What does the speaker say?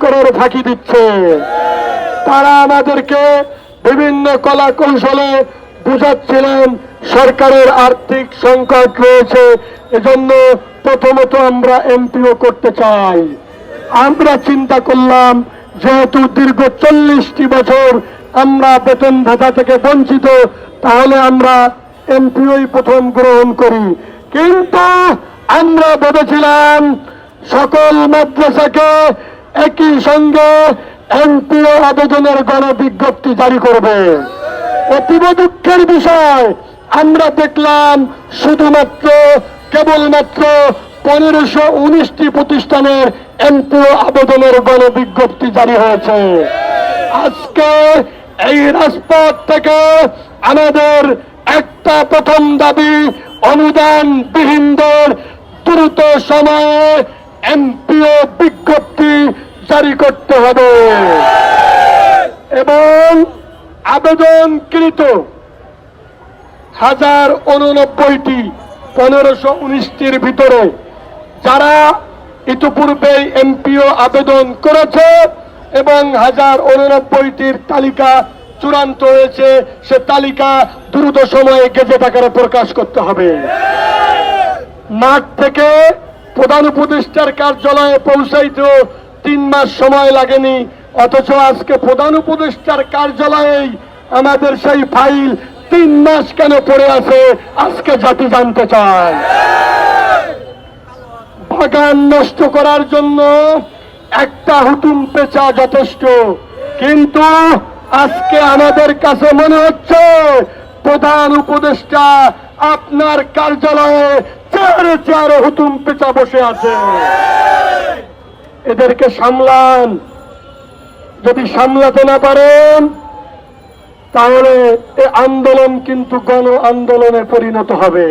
করার ফাঁকি দিচ্ছে। তারা আমাদেরকে বিভিন্ন কলা কৌশলে বুঝাচ্ছিলেন সরকারের আর্থিক সংকট রয়েছে, এজন্য প্রথমত আমরা এমপিও করতে চাই। আমরা চিন্তা করলাম যেহেতু দীর্ঘ 40টি বছর আমরা বেতন ভাতা থেকে বঞ্চিত, তাহলে আমরা এমপিওই প্রথম গ্রহণ করি। কিন্তু আমরা ভেবেছিলাম সকল মাদ্রাসাকে একই সঙ্গে এমপিও আবেদনের গণবিজ্ঞপ্তি জারি করবে। অতীব দুঃখের বিষয়, আমরা দেখলাম শুধুমাত্র কেবলমাত্র 1519টি প্রতিষ্ঠানের এমপিও আবেদনের গণবিজ্ঞপ্তি জারি হয়েছে। আজকে এই রাজপথ থেকে আমাদের একটা প্রথম দাবি, অনুদান বিহীনদের দ্রুত সময়ে এমপিও বিজ্ঞপ্তি জারি করতে হবে এবং আবেদনকৃত 1089টি 1519টির ভিতরে যারা ইতিপূর্বে এমপিও আবেদন করেছে এবং 1089টির তালিকা চূড়ান্ত হয়েছে, সে তালিকা দ্রুত সময়ে গেজেট আকারে প্রকাশ করতে হবে। মাঠ থেকে প্রধান উপদেষ্টার কার্যালয়ে পৌঁছাইতে 3 মাস সময় লাগেনি, অথচ আজকে প্রধান উপদেষ্টার কার্যালয়েই আমাদের সেই ফাইল 3 মাস কেন পড়ে আছে আজকে জাতি জানতে চায়। বাগান নষ্ট করার জন্য একটা হুতুম পেঁচা যথেষ্ট, কিন্তু আজকে আমাদের কাছে মনে হচ্ছে প্রধান উপদেষ্টা আপনার কার্যালয়ে চেয়ারে চেয়ারে হুতুম পেঁচা বসে আছে। এদেরকে সামলান। যদি সামলাতে না পারেন তাহলে এই আন্দোলন কিন্তু গণ আন্দোলনে পরিণত হবে।